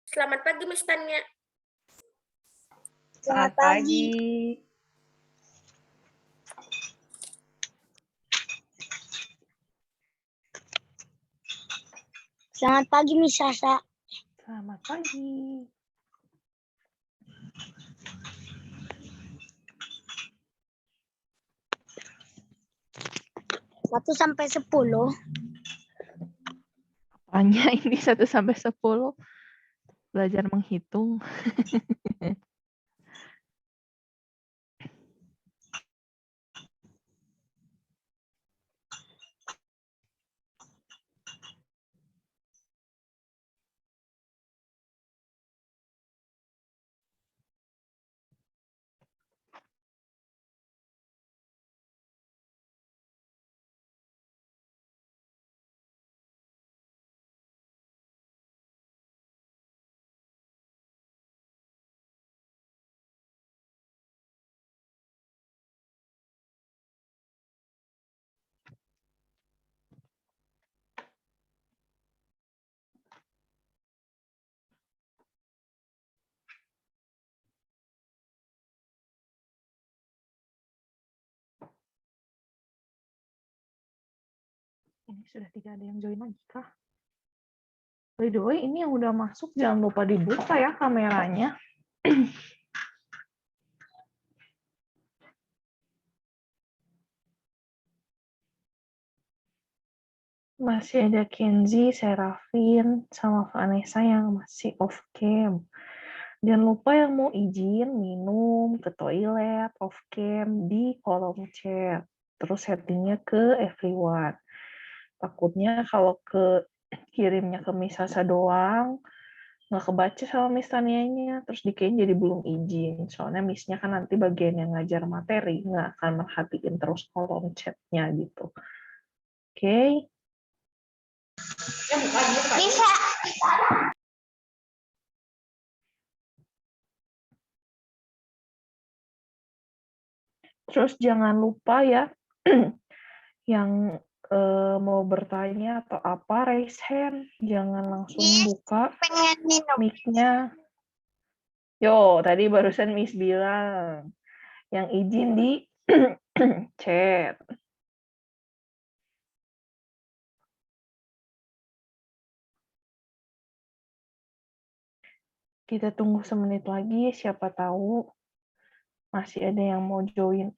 Selamat pagi, Miss Tania. Selamat pagi. Selamat pagi, Miss Sasa. Selamat pagi. Satu sampai 10. Apanya ini 1 sampai 10? Belajar menghitung. Ini sudah tidak ada yang join lagi kah? By the way, ini yang udah masuk jangan lupa dibuka ya kameranya. Masih ada Kenzi, Serafin, sama Vanessa yang masih off cam. Jangan lupa yang mau izin minum, ke toilet, off cam di kolom chat. Terus settingnya ke everyone. Takutnya kalau kirimnya ke Miss Sasa doang, nggak kebaca sama Miss Tanianya, terus dikirain jadi belum izin. Soalnya Miss-nya kan nanti bagian yang ngajar materi, nggak akan merhatiin terus kolom chat-nya gitu. Oke? Bisa. Terus jangan lupa ya, yang mau bertanya atau apa, raise hand. Jangan langsung buka Pengen minum. mic-nya. Yo, tadi barusan Miss bilang, yang izin di chat. Kita tunggu semenit lagi, siapa tahu masih ada yang mau join.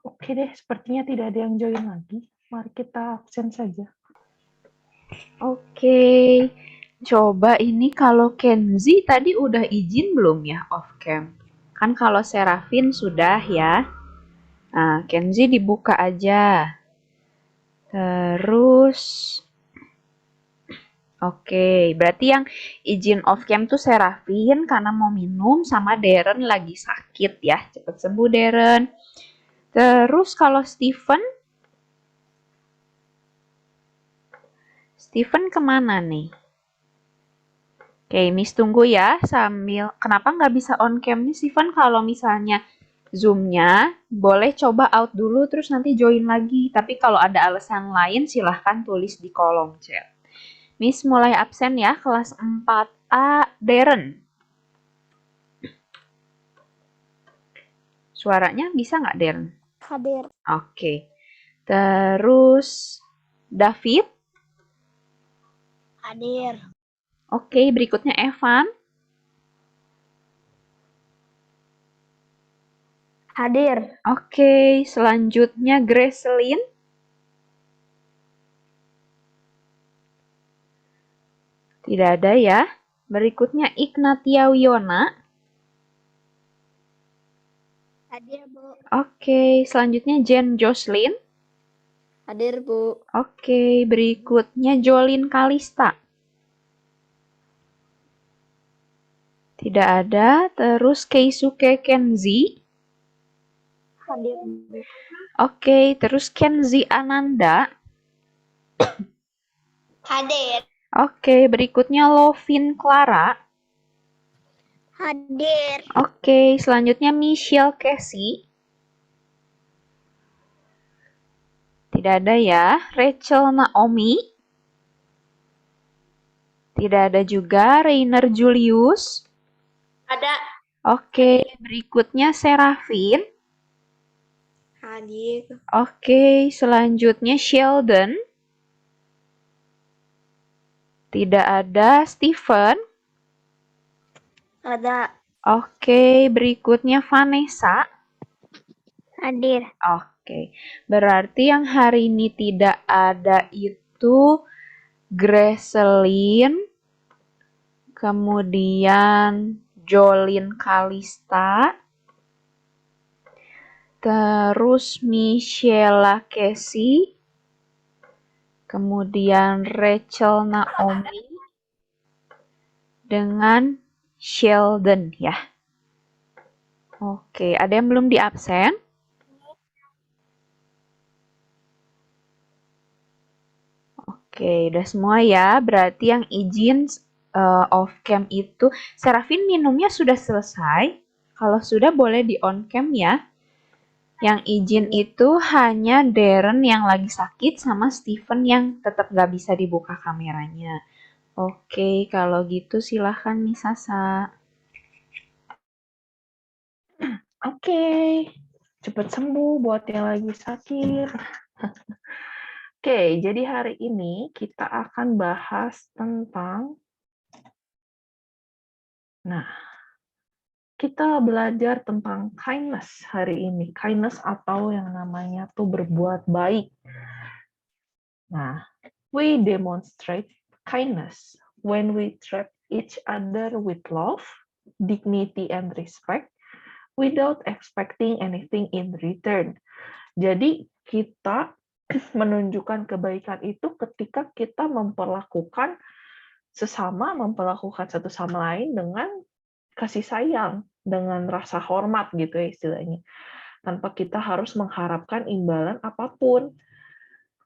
Oke deh, sepertinya tidak ada yang join lagi. Mari kita absen saja. Oke, coba ini kalau Kenzi tadi udah izin belum ya off cam? Kan kalau Serafin sudah ya. Nah, Kenzi dibuka aja. Terus, oke, berarti yang izin off cam tuh Serafin karena mau minum sama Darren lagi sakit ya. Cepet sembuh Darren. Terus kalau Steven kemana nih? Oke, Miss tunggu ya sambil, kenapa nggak bisa on cam nih Steven kalau misalnya Zoom-nya, boleh coba out dulu terus nanti join lagi. Tapi kalau ada alasan lain silahkan tulis di kolom chat. Miss mulai absen ya, kelas 4A, Darren. Suaranya bisa nggak Darren? Hadir. Oke. Terus, David. Hadir. Oke, berikutnya Evan. Hadir. Oke, selanjutnya Gracelyn. Tidak ada ya. Berikutnya Ignatia Wiona. Hadir, Bu. Oke, selanjutnya Jen Jocelyn. Hadir, Bu. Oke, berikutnya Jolin Kalista. Tidak ada. Terus Keisuke Kenzi. Hadir, Bu. Oke, terus Kenzi Ananda. Hadir. Oke, berikutnya Lovin Clara. Hadir. Oke, selanjutnya Michelle Casey. Tidak ada ya. Rachel Naomi. Tidak ada juga. Rainer Julius. Ada. Oke, berikutnya Serafin. Hadir. Oke, selanjutnya Sheldon. Tidak ada. Steven. Ada. Oke, berikutnya Vanessa. Hadir. Oke, berarti yang hari ini tidak ada itu Gracelyn, kemudian Jolin Kalista, terus Michelle Casey, kemudian Rachel Naomi, dengan Sheldon ya. Oke, ada yang belum di absen? Oke, udah semua ya. Berarti yang izin off cam itu, Serafin minumnya sudah selesai. Kalau sudah boleh di on cam ya. Yang izin itu hanya Darren yang lagi sakit sama Steven yang tetap nggak bisa dibuka kameranya. Oke, kalau gitu silahkan Miss Sasa. Oke, cepet sembuh buat yang lagi sakit. Oke, jadi hari ini kita akan bahas tentang, kita belajar tentang kindness hari ini. Kindness atau yang namanya tuh berbuat baik. Nah, we demonstrate kindness when we treat each other with love, dignity, and respect without expecting anything in return. Jadi kita menunjukkan kebaikan itu ketika kita memperlakukan sesama, memperlakukan satu sama lain dengan kasih sayang, dengan rasa hormat gitu ya istilahnya. Tanpa kita harus mengharapkan imbalan apapun.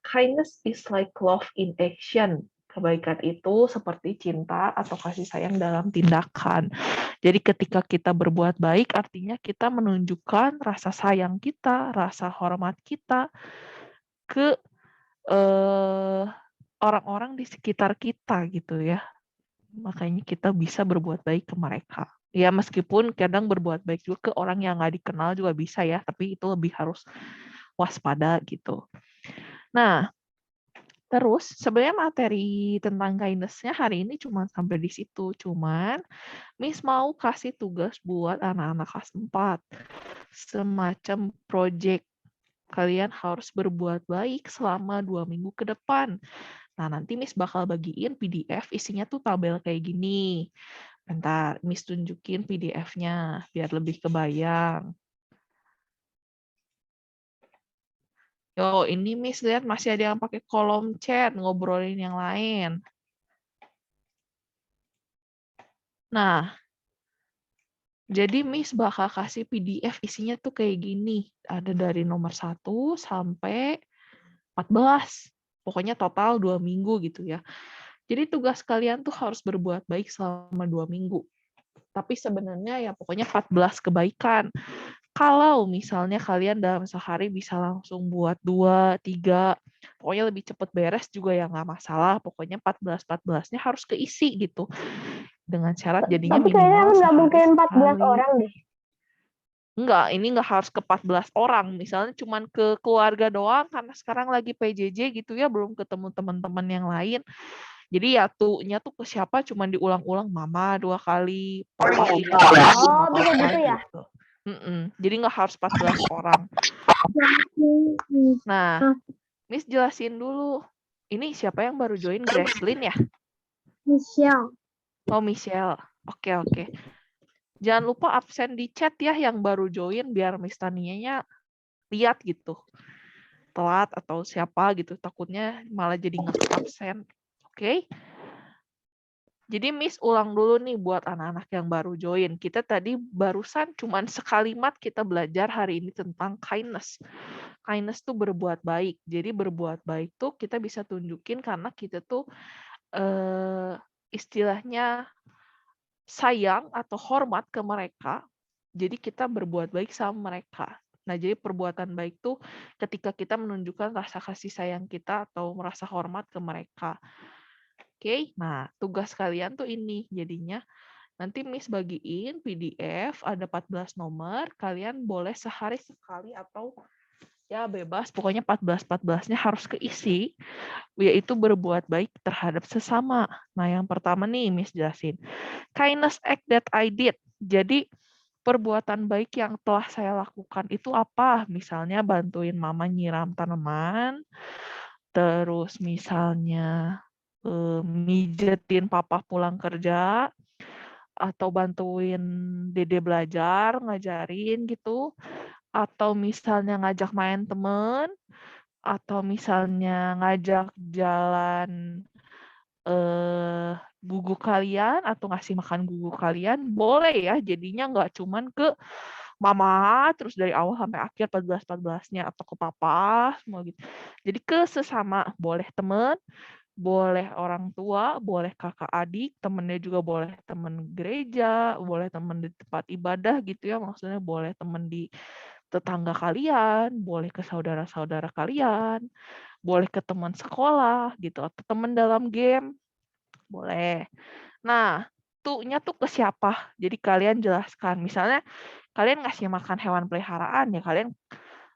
Kindness is like love in action. Kebaikan itu seperti cinta atau kasih sayang dalam tindakan. Jadi ketika kita berbuat baik, artinya kita menunjukkan rasa sayang kita, rasa hormat kita ke orang-orang di sekitar kita gitu ya. Makanya kita bisa berbuat baik ke mereka. Ya meskipun kadang berbuat baik juga ke orang yang nggak dikenal juga bisa ya, tapi itu lebih harus waspada gitu. Nah, terus sebenarnya materi tentang kindness-nya hari ini cuma sampai di situ. Cuman Miss mau kasih tugas buat anak-anak kelas 4. Semacam project. Kalian harus berbuat baik selama 2 minggu ke depan. Nah, nanti Miss bakal bagiin PDF isinya tuh tabel kayak gini. Bentar, Miss tunjukin PDF-nya biar lebih kebayang. Yo, ini Miss lihat masih ada yang pakai kolom chat ngobrolin yang lain. Nah, jadi Miss bakal kasih PDF isinya tuh kayak gini. Ada dari nomor 1 sampai 14. Pokoknya total 2 minggu gitu ya. Jadi tugas kalian tuh harus berbuat baik selama 2 minggu. Tapi sebenarnya ya pokoknya 14 kebaikan. Kalau misalnya kalian dalam sehari bisa langsung buat 2, 3, pokoknya lebih cepat beres juga ya nggak masalah. Pokoknya 14-14-nya harus keisi gitu. Dengan syarat jadinya Tapi kayaknya minimal nggak sehari mungkin 14 sekali. orang deh. Enggak, ini enggak harus ke 14 orang. Misalnya cuman ke keluarga doang, karena sekarang lagi PJJ gitu ya, belum ketemu teman-teman yang lain. Jadi ya tuhnya tuh ke siapa cuman diulang-ulang mama 2 kali, papa 3 kali, Oh, nggak bisa apa-apa gitu ya? gitu. Jadi nggak harus 14 orang. Nah, Miss jelasin dulu. Ini siapa yang baru join? Gracelyn ya? Michelle. Oh, Michelle. Oke. Jangan lupa absen di chat ya yang baru join biar Miss Tanianya lihat gitu. Telat atau siapa gitu. Takutnya malah jadi nge-absen. Oke? Jadi Miss ulang dulu nih buat anak-anak yang baru join. Kita tadi barusan cuman sekalimat kita belajar hari ini tentang kindness. Kindness tuh berbuat baik. Jadi berbuat baik tuh kita bisa tunjukin karena kita tuh istilahnya sayang atau hormat ke mereka. Jadi kita berbuat baik sama mereka. Nah, jadi perbuatan baik tuh ketika kita menunjukkan rasa kasih sayang kita atau merasa hormat ke mereka. Oke, nah tugas kalian tuh ini jadinya nanti Miss bagiin PDF ada 14 nomor, kalian boleh sehari sekali atau ya bebas, pokoknya 14-14-nya harus keisi, yaitu berbuat baik terhadap sesama. Nah, yang pertama nih Miss jelasin. Kindness act that I did. Jadi perbuatan baik yang telah saya lakukan itu apa? Misalnya bantuin mama nyiram tanaman, terus misalnya mijetin papa pulang kerja, atau bantuin dede belajar, ngajarin gitu, atau misalnya ngajak main temen, atau misalnya ngajak jalan gugu kalian, atau ngasih makan gugu kalian, boleh ya, jadinya nggak cuman ke mama, terus dari awal sampai akhir 14-14-nya, atau ke papa, semua gitu. Jadi ke sesama, boleh temen, boleh orang tua, boleh kakak adik, temennya juga boleh temen gereja, boleh temen di tempat ibadah gitu ya, maksudnya boleh temen di tetangga kalian, boleh ke saudara-saudara kalian, boleh ke teman sekolah gitu, atau teman dalam game, boleh. Nah, tuh-nya tuh ke siapa? Jadi kalian jelaskan, misalnya kalian ngasih makan hewan peliharaan, ya kalian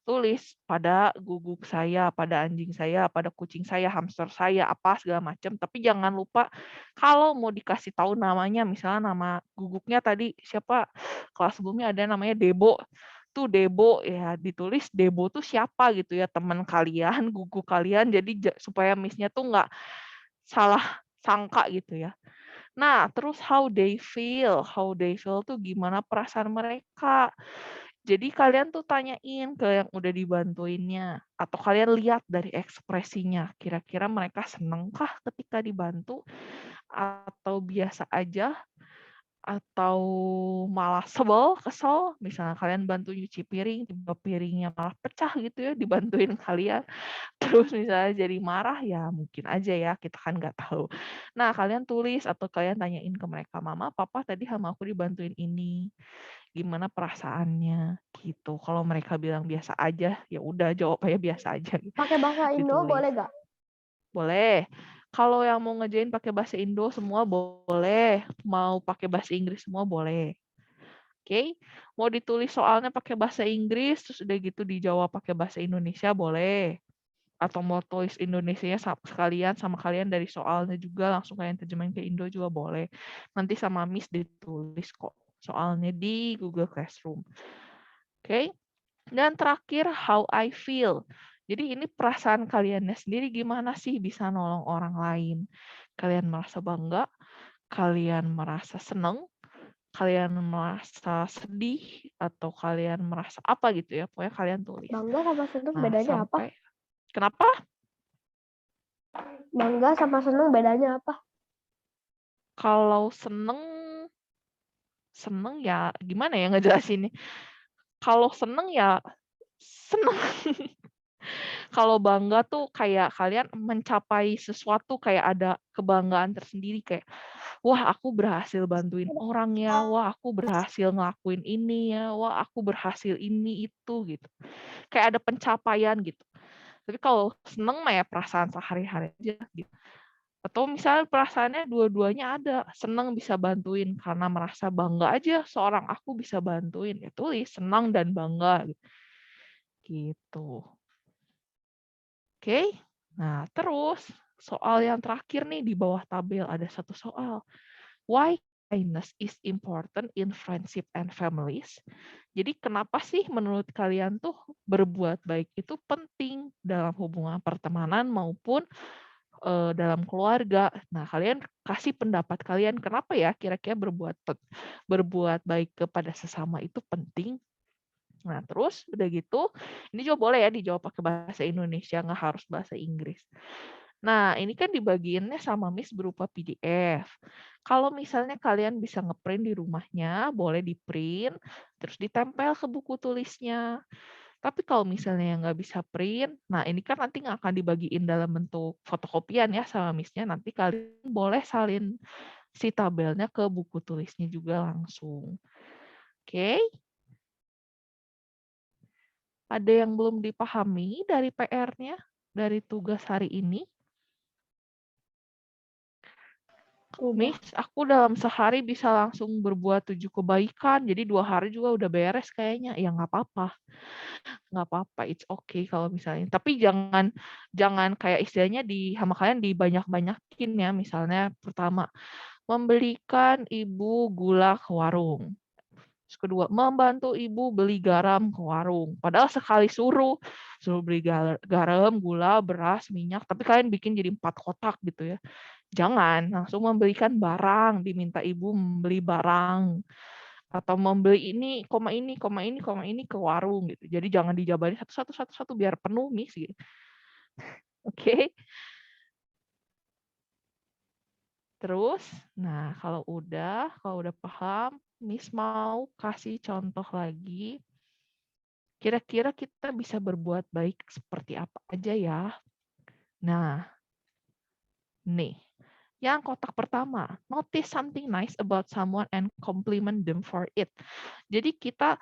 tulis pada guguk saya, pada anjing saya, pada kucing saya, hamster saya, apa segala macam. Tapi jangan lupa kalau mau dikasih tahu namanya, misalnya nama guguknya tadi siapa? Kelas sebelumnya ada namanya Debo. Tuh Debo ya ditulis Debo tuh siapa gitu ya, teman kalian, guguk kalian. Jadi supaya miss-nya tuh nggak salah sangka gitu ya. Nah, terus how they feel tuh gimana perasaan mereka. Jadi kalian tuh tanyain ke yang udah dibantuinnya, atau kalian lihat dari ekspresinya, kira-kira mereka senengkah ketika dibantu, atau biasa aja, atau malah sebel, kesel, misalnya kalian bantu nyuci piring, tiba piringnya malah pecah gitu ya, dibantuin kalian, terus misalnya jadi marah, ya mungkin aja ya, kita kan nggak tahu. Nah, kalian tulis atau kalian tanyain ke mereka, mama, papa tadi sama aku dibantuin ini, gimana perasaannya gitu. Kalau mereka bilang biasa aja, ya udah jawabannya biasa aja. Pakai bahasa Indo Ditulis. boleh gak? Boleh. Kalau yang mau ngerjain pakai bahasa Indo semua boleh. Mau pakai bahasa Inggris semua boleh. Oke. Mau ditulis soalnya pakai bahasa Inggris, terus udah gitu dijawab pakai bahasa Indonesia boleh. Atau mau tulis Indonesianya sekalian sama kalian dari soalnya juga langsung kalian terjemahin ke Indo juga boleh. Nanti sama Miss ditulis kok soalnya di Google Classroom. Oke. Dan terakhir, how I feel. Jadi ini perasaan kaliannya sendiri gimana sih bisa nolong orang lain. Kalian merasa bangga, kalian merasa senang, kalian merasa sedih, atau kalian merasa apa gitu ya. Pokoknya kalian tulis. Bangga sama seneng Nah, bedanya apa? sampai kenapa? Bangga sama seneng bedanya apa? Kalau seneng ya gimana ya ngejelasinnya. Kalau seneng ya seneng. Kalau bangga tuh kayak kalian mencapai sesuatu, kayak ada kebanggaan tersendiri, kayak wah aku berhasil bantuin orang ya, wah aku berhasil ngelakuin ini ya, wah aku berhasil ini itu gitu. Kayak ada pencapaian gitu. Tapi kalau seneng mah ya perasaan sehari-hari aja gitu. Atau misalnya perasaannya dua-duanya ada, senang bisa bantuin karena merasa bangga aja seorang aku bisa bantuin, ya tulis senang dan bangga gitu. Oke, nah terus soal yang terakhir nih di bawah tabel ada satu soal. Why kindness is important in friendship and families. Jadi kenapa sih menurut kalian tuh berbuat baik itu penting dalam hubungan pertemanan maupun dalam keluarga? Nah, kalian kasih pendapat kalian kenapa ya kira-kira berbuat baik kepada sesama itu penting? Nah, terus udah gitu, ini juga boleh ya dijawab pakai bahasa Indonesia, nggak harus bahasa Inggris. Nah, ini kan dibagiinnya sama Miss berupa PDF. Kalau misalnya kalian bisa ngeprint di rumahnya, boleh di-print, terus ditempel ke buku tulisnya. Tapi kalau misalnya nggak bisa print, nah ini kan nanti nggak akan dibagiin dalam bentuk fotokopian ya sama Miss-nya. Nanti kalian boleh salin si tabelnya ke buku tulisnya juga langsung. Oke? Ada yang belum dipahami dari PR-nya, dari tugas hari ini? Miss, aku dalam sehari bisa langsung berbuat 7 kebaikan, jadi 2 hari juga udah beres kayaknya. Ya nggak apa-apa, it's okay kalau misalnya. Tapi jangan kayak istilahnya sama kalian dibanyak-banyakin ya. Misalnya pertama, membelikan ibu gula ke warung. Terus kedua, membantu ibu beli garam ke warung. Padahal sekali suruh beli garam, gula, beras, minyak, tapi kalian bikin jadi 4 kotak gitu ya. Jangan langsung membelikan barang, diminta ibu membeli barang atau membeli ini, ke warung gitu. Jadi jangan dijabarin satu biar penuh Miss gitu. Oke. Terus, nah kalau udah paham, Miss mau kasih contoh lagi. Kira-kira kita bisa berbuat baik seperti apa aja ya? Nah, nih. Yang kotak pertama, notice something nice about someone and compliment them for it. Jadi kita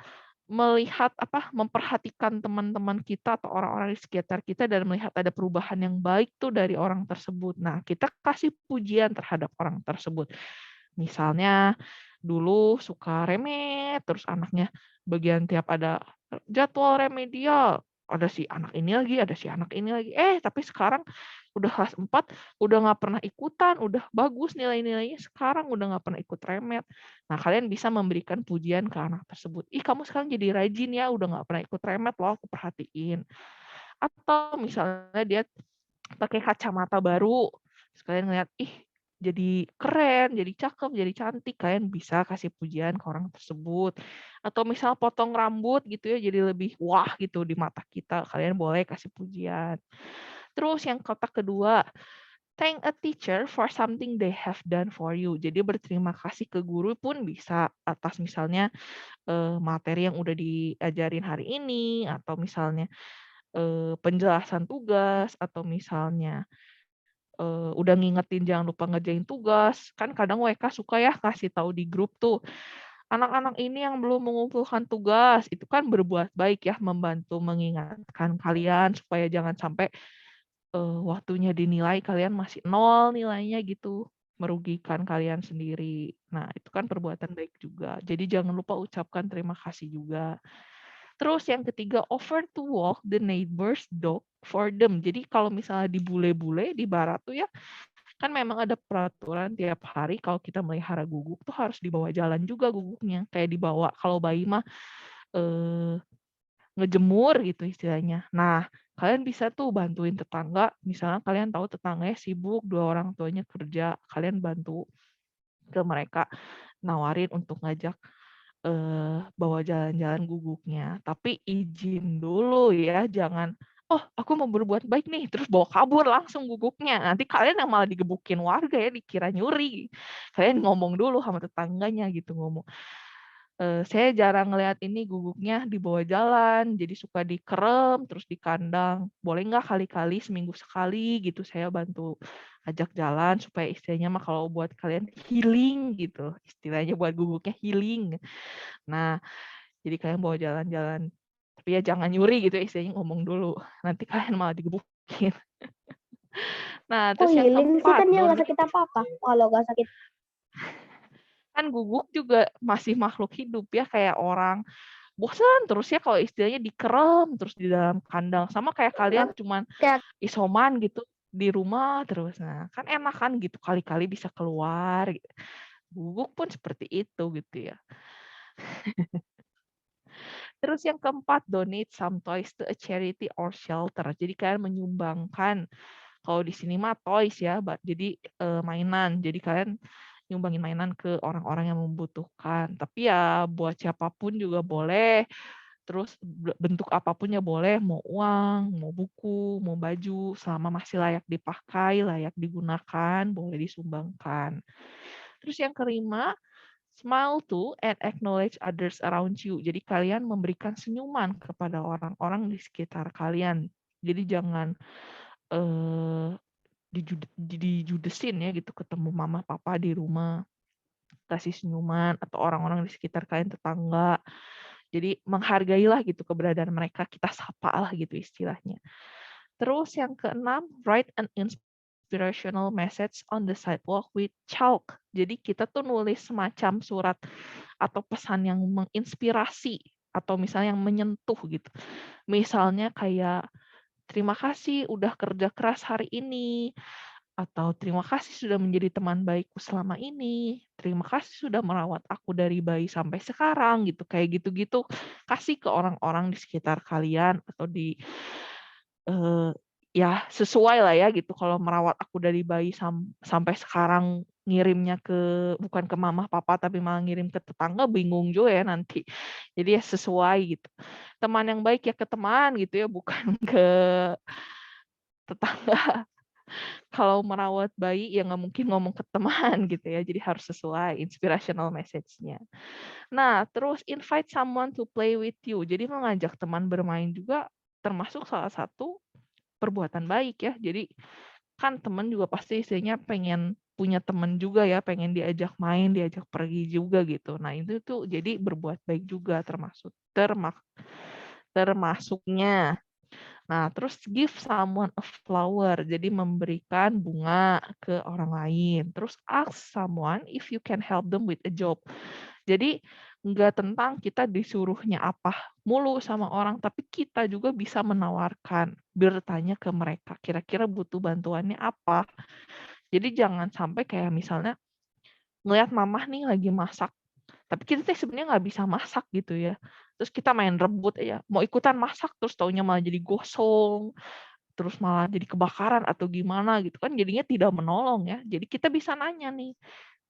melihat memperhatikan teman-teman kita atau orang-orang di sekitar kita dan melihat ada perubahan yang baik tuh dari orang tersebut. Nah, kita kasih pujian terhadap orang tersebut. Misalnya dulu suka remet, terus anaknya bagian tiap ada jadwal remedial, ada si anak ini lagi, ada si anak ini lagi. Tapi sekarang udah kelas 4, udah nggak pernah ikutan, udah bagus nilai-nilainya, sekarang udah nggak pernah ikut remet. Nah, kalian bisa memberikan pujian ke anak tersebut. Ih, kamu sekarang jadi rajin ya, udah nggak pernah ikut remet loh, aku perhatiin. Atau misalnya dia pakai kacamata baru, terus kalian ngeliat, ih, jadi keren, jadi cakep, jadi cantik, kalian bisa kasih pujian ke orang tersebut. Atau misal potong rambut gitu ya, jadi lebih wah gitu di mata kita, kalian boleh kasih pujian. Terus yang kotak kedua, thank a teacher for something they have done for you. Jadi berterima kasih ke guru pun bisa atas misalnya materi yang udah diajarin hari ini, atau misalnya penjelasan tugas, atau misalnya udah ngingetin jangan lupa ngerjain tugas. Kan kadang WK suka ya kasih tahu di grup tuh, anak-anak ini yang belum mengumpulkan tugas, itu kan berbuat baik ya, membantu mengingatkan kalian supaya jangan sampai waktunya dinilai kalian masih 0 nilainya gitu, merugikan kalian sendiri. Nah, itu kan perbuatan baik juga. Jadi jangan lupa ucapkan terima kasih juga. Terus yang ketiga, offer to walk the neighbor's dog for them. Jadi kalau misalnya di bule-bule di barat tuh ya, kan memang ada peraturan tiap hari kalau kita melihara guguk tuh harus dibawa jalan juga guguknya. Kayak dibawa kalau bayi mah ngejemur gitu istilahnya. Nah, kalian bisa tuh bantuin tetangga, misalnya kalian tahu tetangganya sibuk, 2 orang tuanya kerja, kalian bantu ke mereka, nawarin untuk ngajak bawa jalan-jalan guguknya. Tapi izin dulu ya, jangan, "Oh, aku mau berbuat baik nih," terus bawa kabur langsung guguknya. Nanti kalian yang malah digebukin warga ya, dikira nyuri. Kalian ngomong dulu sama tetangganya gitu, ngomong, saya jarang ngelihat ini guguknya di bawah jalan, jadi suka dikerem, terus di kandang. Boleh nggak kali-kali seminggu sekali gitu saya bantu ajak jalan supaya istilahnya mah kalau buat kalian healing gitu, istilahnya buat guguknya healing. Nah, jadi kalian bawa jalan-jalan, tapi ya jangan nyuri gitu ya, istilahnya ngomong dulu, nanti kalian malah digebukin. Nah, Kok terus yang healing sih, keempat, kan dia nggak sakit apa-apa. Kalau nggak sakit, kan guguk juga masih makhluk hidup ya, kayak orang. Bosan terus ya kalau istilahnya dikerem terus di dalam kandang, sama kayak kalian cuman kayak isoman gitu di rumah terus. Nah, kan enak kan gitu kali-kali bisa keluar gitu. Guguk pun seperti itu gitu ya. Terus yang keempat, donate some toys to a charity or shelter. Jadi kalian menyumbangkan, kalau di sini mah toys ya, jadi mainan. Jadi kalian nyumbangin mainan ke orang-orang yang membutuhkan. Tapi ya buat siapapun juga boleh. Terus bentuk apapun ya boleh, mau uang, mau buku, mau baju, selama masih layak dipakai, layak digunakan, boleh disumbangkan. Terus yang kelima, smile to and acknowledge others around you. Jadi kalian memberikan senyuman kepada orang-orang di sekitar kalian. Jadi jangan dijudesin ya gitu, ketemu mama papa di rumah, kasih senyuman, atau orang-orang di sekitar kalian, tetangga. Jadi menghargailah gitu keberadaan mereka, kita sapa lah gitu istilahnya. Terus yang keenam, write an inspirational message on the sidewalk with chalk. Jadi kita tuh nulis semacam surat atau pesan yang menginspirasi atau misalnya yang menyentuh gitu. Misalnya kayak terima kasih udah kerja keras hari ini, atau terima kasih sudah menjadi teman baikku selama ini, terima kasih sudah merawat aku dari bayi sampai sekarang gitu, kayak gitu-gitu. Kasih ke orang-orang di sekitar kalian atau di ya sesuai lah ya gitu. Kalau merawat aku dari bayi sampai sekarang ngirimnya bukan ke mama papa tapi malah ngirim ke tetangga, bingung juga ya nanti. Jadi ya sesuai gitu. Teman yang baik ya ke teman gitu ya, bukan ke tetangga. Kalau merawat bayi ya nggak mungkin ngomong ke teman gitu ya, jadi harus sesuai inspirational message-nya. Nah, terus invite someone to play with you. Jadi mengajak teman bermain juga termasuk salah satu perbuatan baik ya. Jadi kan teman juga pasti istilahnya pengen punya teman juga ya, pengen diajak main, diajak pergi juga gitu. Nah, itu tuh jadi berbuat baik juga termasuknya. Nah, terus give someone a flower, jadi memberikan bunga ke orang lain. Terus ask someone if you can help them with a job. Jadi nggak tentang kita disuruhnya apa mulu sama orang, tapi kita juga bisa menawarkan, bertanya ke mereka, kira-kira butuh bantuannya apa. Jadi jangan sampai kayak misalnya ngelihat mamah nih lagi masak, tapi kita tuh sebenarnya nggak bisa masak gitu ya. Terus kita main rebut ya, mau ikutan masak terus taunya malah jadi gosong, terus malah jadi kebakaran atau gimana gitu kan, jadinya tidak menolong ya. Jadi kita bisa nanya nih,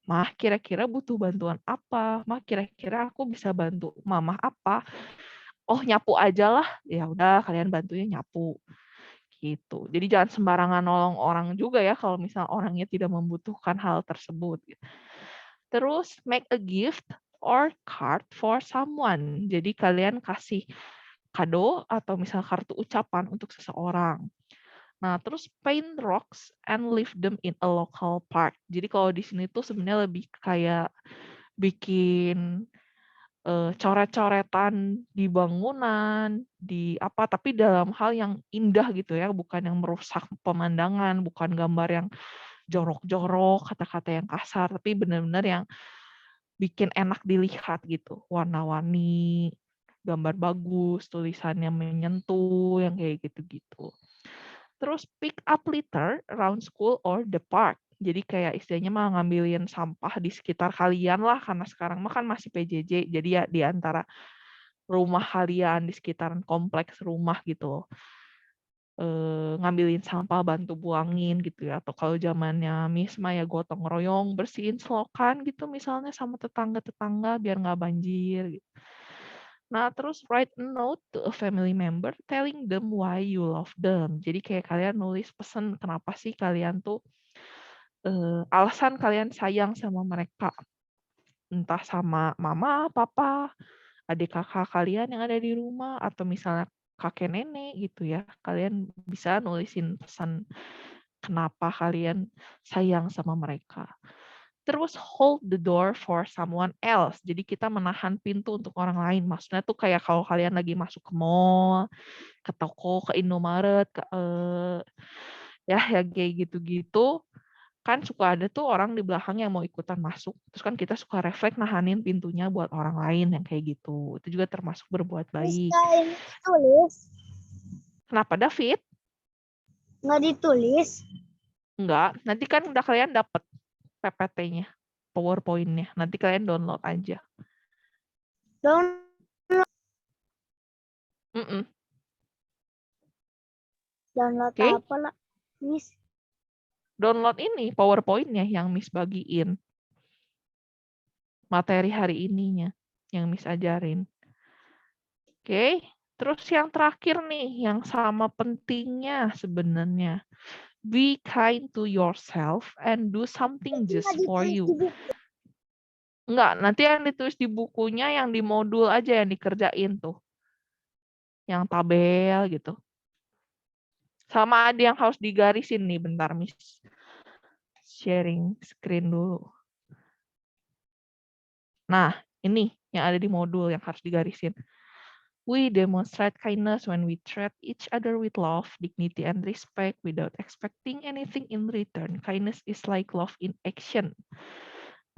Mah kira-kira butuh bantuan apa? Mah kira-kira aku bisa bantu Mama apa? Oh nyapu aja lah, ya udah kalian bantunya nyapu gitu. Jadi jangan sembarangan nolong orang juga ya kalau misal orangnya tidak membutuhkan hal tersebut. Terus make a gift or card for someone. Jadi kalian kasih kado atau misal kartu ucapan untuk seseorang. Nah, terus paint rocks and leave them in a local park. Jadi kalau di sini tuh sebenarnya lebih kayak bikin coret-coretan di bangunan, di apa, tapi dalam hal yang indah gitu ya, bukan yang merusak pemandangan, bukan gambar yang jorok-jorok, kata-kata yang kasar, tapi benar-benar yang bikin enak dilihat gitu, warna-warni, gambar bagus, tulisannya menyentuh, yang kayak gitu-gitu. Terus pick up litter around school or the park. Jadi kayak istilahnya mah ngambilin sampah di sekitar kalian lah, karena sekarang mah kan masih PJJ, jadi ya di antara rumah kalian, di sekitaran kompleks rumah gitu. Ngambilin sampah, bantu buangin gitu ya. Atau kalau zamannya Misma ya gotong royong, bersihin selokan gitu misalnya sama tetangga-tetangga biar nggak banjir gitu. Nah, terus write a note to a family member telling them why you love them. Jadi kayak kalian nulis pesan kenapa sih kalian tuh alasan kalian sayang sama mereka. Entah sama mama, papa, adik kakak kalian yang ada di rumah, atau misalnya kakek nenek gitu ya. Kalian bisa nulisin pesan kenapa kalian sayang sama mereka. Terus hold the door for someone else. Jadi kita menahan pintu untuk orang lain. Maksudnya tuh kayak kalau kalian lagi masuk ke mall, ke toko, ke Indomaret, ya kayak gitu-gitu. Kan suka ada tuh orang di belakang yang mau ikutan masuk. Terus kan kita suka refleks nahanin pintunya buat orang lain yang kayak gitu. Itu juga termasuk berbuat baik. Bisa ini ditulis? Kenapa David? Nggak ditulis? Enggak, nanti kan udah kalian dapet PPT-nya. PowerPoint-nya. Nanti kalian download aja. Mm-mm. Download Oke. apa lah, Miss? Download ini PowerPoint-nya yang Miss bagiin. Materi hari ininya yang Miss ajarin. Oke. Terus yang terakhir nih, yang sama pentingnya sebenarnya. Be kind to yourself and do something just for you. Enggak, nanti yang ditulis di bukunya yang di modul aja yang dikerjain tuh. Yang tabel gitu. Sama ada yang harus digarisin nih, bentar Miss. Sharing screen dulu. Nah, ini yang ada di modul yang harus digarisin. We demonstrate kindness when we treat each other with love, dignity, and respect without expecting anything in return. Kindness is like love in action.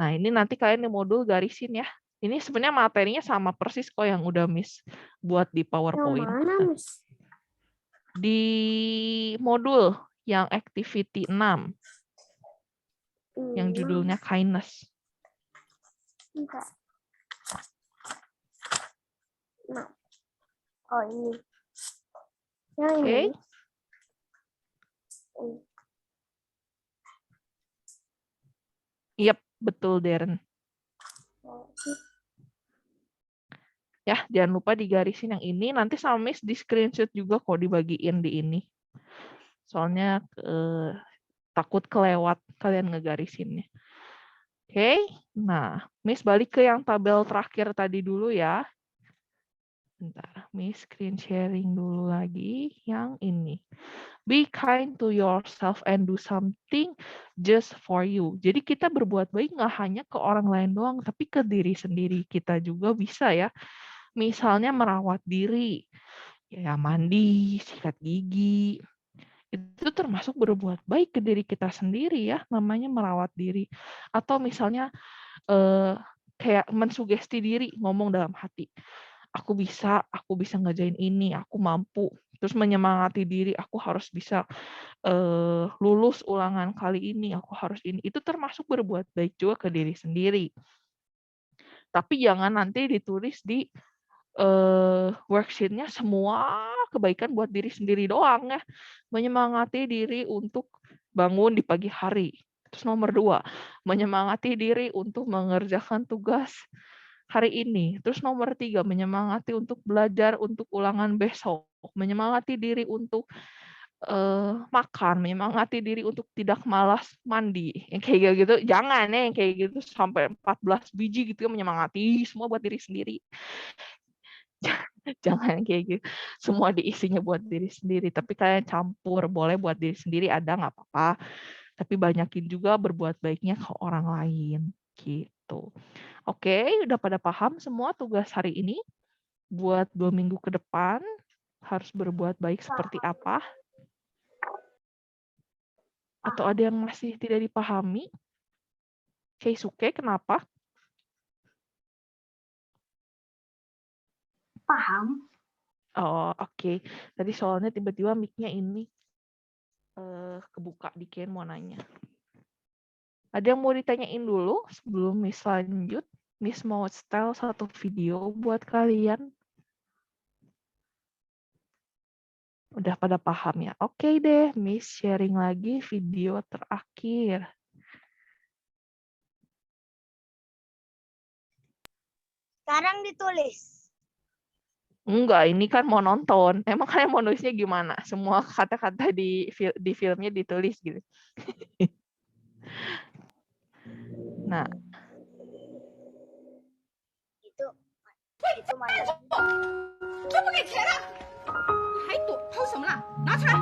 Nah, ini nanti kalian di modul garisin ya. Ini sebenarnya materinya sama persis kok yang udah Miss buat di PowerPoint. Yang mana, Miss? Di modul yang activity 6, yang judulnya kindness. Enggak. Nah. Oh, ini. Yang ini. Oke. Yep, betul Darren. Ya, jangan lupa digarisin yang ini. Nanti sama Miss di screenshot juga kok dibagiin di ini. Soalnya takut kelewat kalian ngegarisinnya. Oke, nah Miss balik ke yang tabel terakhir tadi dulu ya. Bentar, Miss screen sharing dulu lagi yang ini. Be kind to yourself and do something just for you. Jadi kita berbuat baik nggak hanya ke orang lain doang, tapi ke diri sendiri kita juga bisa ya. Misalnya merawat diri, ya mandi, sikat gigi, itu termasuk berbuat baik ke diri kita sendiri ya, namanya merawat diri. Atau misalnya kayak mensugesti diri, ngomong dalam hati, aku bisa ngerjain ini, aku mampu. Terus menyemangati diri, aku harus bisa lulus ulangan kali ini, aku harus ini. Itu termasuk berbuat baik juga ke diri sendiri. Tapi jangan nanti ditulis di worksheet-nya semua kebaikan buat diri sendiri doang ya. Menyemangati diri untuk bangun di pagi hari. Terus nomor 2, menyemangati diri untuk mengerjakan tugas hari ini. Terus nomor 3, menyemangati untuk belajar untuk ulangan besok. Menyemangati diri untuk makan, menyemangati diri untuk tidak malas mandi. Yang kayak gitu, jangan ya yang kayak gitu sampai 14 biji gitu ya, menyemangati semua buat diri sendiri. Jangan kayak gitu. Semua diisinya buat diri sendiri. Tapi kalian campur. Boleh buat diri sendiri ada nggak apa-apa. Tapi banyakin juga berbuat baiknya ke orang lain. Gitu. Oke, udah pada paham semua tugas hari ini? Buat 2 minggu ke depan harus berbuat baik seperti apa? Atau ada yang masih tidak dipahami? Keisuke, kenapa? Paham. Oh, oke. Tadi soalnya tiba-tiba mic-nya ini kebuka di Ken mau nanya. Ada yang mau ditanyain dulu sebelum Miss lanjut? Miss mau setel satu video buat kalian. Udah pada paham ya? Oke deh, Miss sharing lagi video terakhir. Sekarang ditulis. Enggak, ini kan mau nonton. Emang kalian mau nulisnya gimana? Semua kata-kata di filmnya ditulis gitu. Nah. Itu mana? 这不给钱了，还偷什么了？拿出来！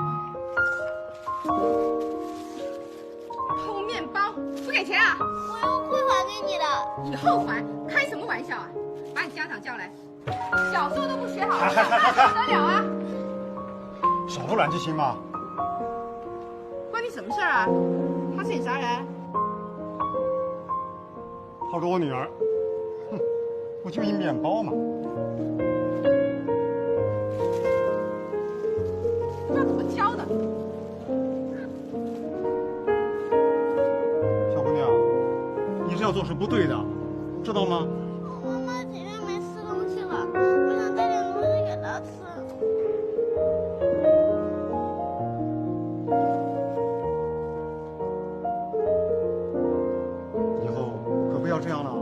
偷面包不给钱啊？我又会还给你的。以后还？开什么玩笑啊！把你家长叫来，小时候都不学好，长大怎么得了啊？少偷懒就行嘛。关你什么事儿啊？他是你啥人？好给我女儿，哼，不就一面包嘛。那怎么教的？小姑娘，你是要样做是不对的，知道吗？妈妈今天没吃东西了，我想带点东西给她吃。以后可不要这样了啊。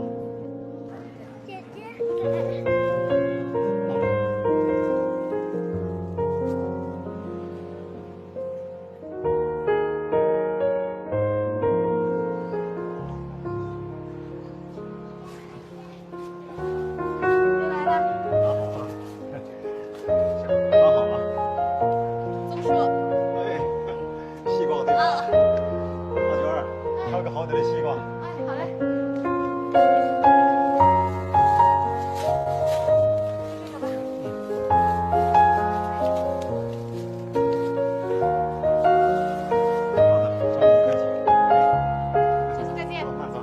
姐姐，蛮好啊。松树，哎，西瓜对吧？小娟儿，挑个好点的西瓜。哎，好嘞。好的，上午客气。哎，下次再见。慢走。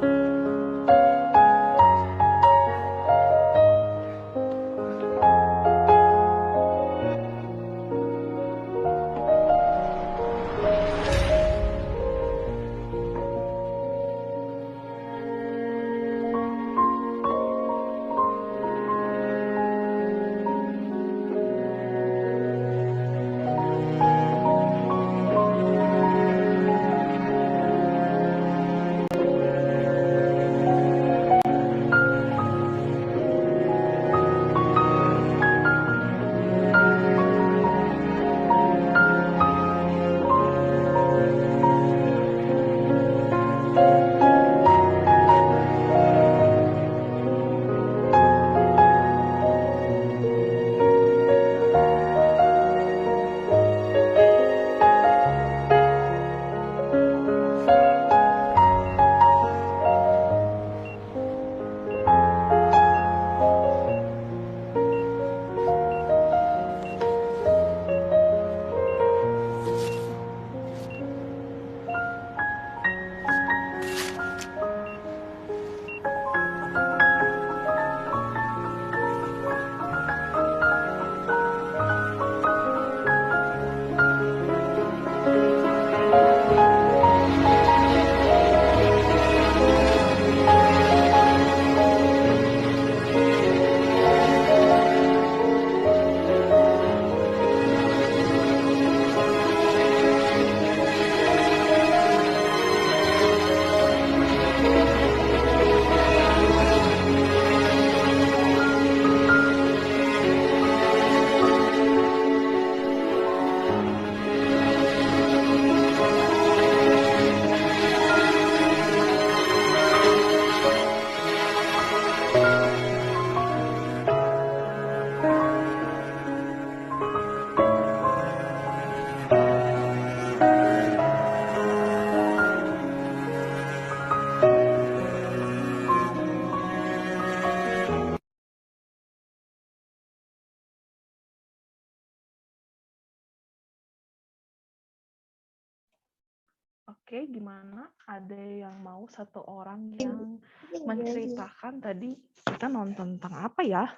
Oke, gimana? Ada yang mau satu orang yang menceritakan tadi kita nonton tentang apa ya?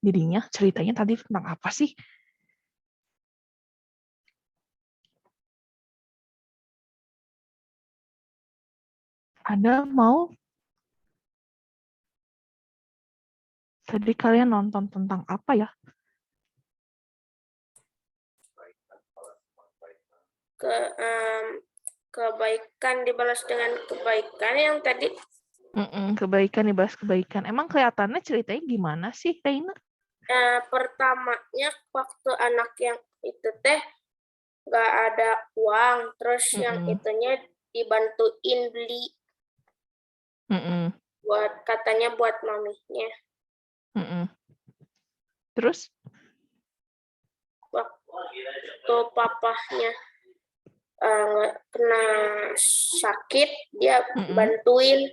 Jadinya ceritanya tadi tentang apa sih? Ada mau? Tadi kalian nonton tentang apa ya? Kebaikan dibalas dengan kebaikan yang tadi. Kebaikan dibalas kebaikan. Emang kelihatannya ceritanya gimana sih, Reina? Pertamanya waktu anak yang itu teh nggak ada uang, terus yang itunya dibantuin beli katanya buat maminya. Terus? Waktu papahnya kena sakit, dia bantuin.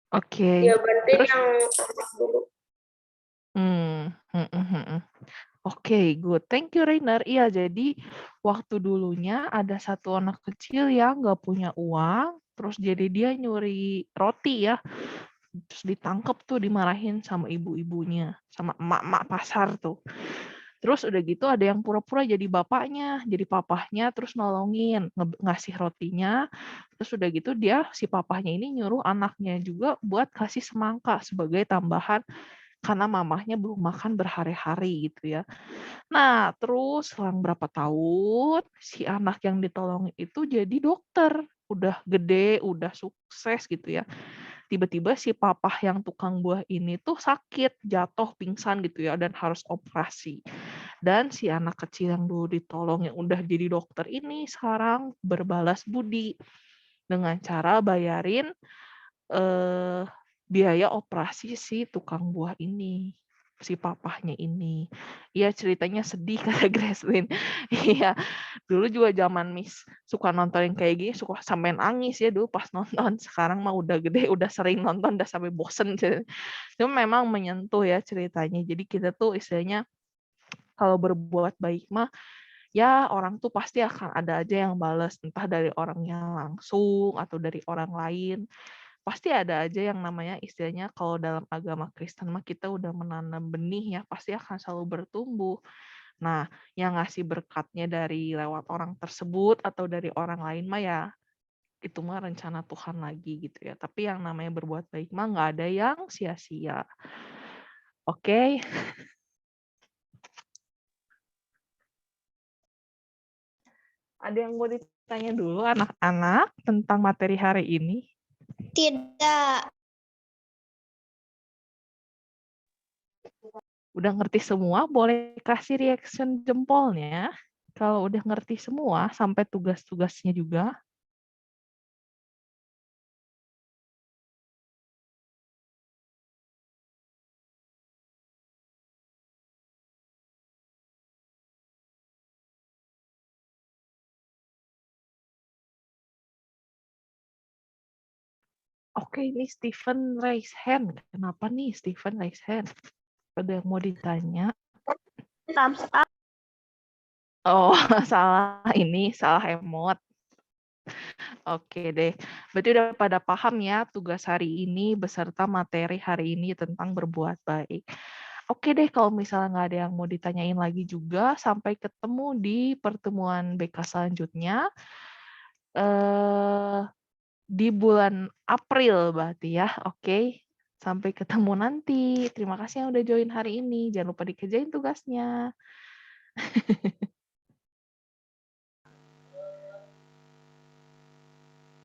Oke. Dia bantuin Terus? yang dulu. Oke, good. Thank you, Rainer. Iya, jadi waktu dulunya ada satu anak kecil yang nggak punya uang, terus jadi dia nyuri roti ya. Terus ditangkap tuh, dimarahin sama ibu-ibunya, sama emak-emak pasar tuh. Terus udah gitu ada yang pura-pura jadi bapaknya, jadi papahnya, terus nolongin, ngasih rotinya. Terus udah gitu si papahnya ini nyuruh anaknya juga buat kasih semangka sebagai tambahan karena mamahnya belum makan berhari-hari gitu ya. Nah, terus selang berapa tahun si anak yang ditolong itu jadi dokter. Udah gede, udah sukses gitu ya. Tiba-tiba si papah yang tukang buah ini tuh sakit, jatuh, pingsan gitu ya, dan harus operasi. Dan si anak kecil yang dulu ditolong yang udah jadi dokter ini sekarang berbalas budi dengan cara bayarin biaya operasi si tukang buah ini, si papahnya ini. Iya ceritanya sedih kata Gracelyn. Iya, dulu juga zaman Miss suka nonton yang kayak gini, suka sampai nangis ya dulu pas nonton. Sekarang mah udah gede, udah sering nonton, udah sampai bosen. Cuma memang menyentuh ya ceritanya. Jadi kita tuh istilahnya kalau berbuat baik mah ya orang tuh pasti akan ada aja yang balas, entah dari orangnya langsung atau dari orang lain. Pasti ada aja yang namanya istilahnya kalau dalam agama Kristen mah kita udah menanam benih ya, pasti akan selalu bertumbuh. Nah, yang ngasih berkatnya dari lewat orang tersebut atau dari orang lain mah ya itu mah rencana Tuhan lagi gitu ya. Tapi yang namanya berbuat baik mah nggak ada yang sia-sia. Oke. Ada yang mau ditanya dulu anak-anak tentang materi hari ini? Tidak. Udah ngerti semua, boleh kasih reaction jempolnya. Kalau udah ngerti semua, sampai tugas-tugasnya juga. Oke, ini Steven raise hand. Kenapa nih Steven raise hand? Ada yang mau ditanya? Thumbs up. Oh, salah ini, salah emot. Oke deh, berarti udah pada paham ya tugas hari ini beserta materi hari ini tentang berbuat baik. Oke deh, kalau misalnya nggak ada yang mau ditanyain lagi juga, sampai ketemu di pertemuan BK selanjutnya. Di bulan April berarti ya, oke. Sampai ketemu nanti. Terima kasih yang udah join hari ini. Jangan lupa dikerjain tugasnya.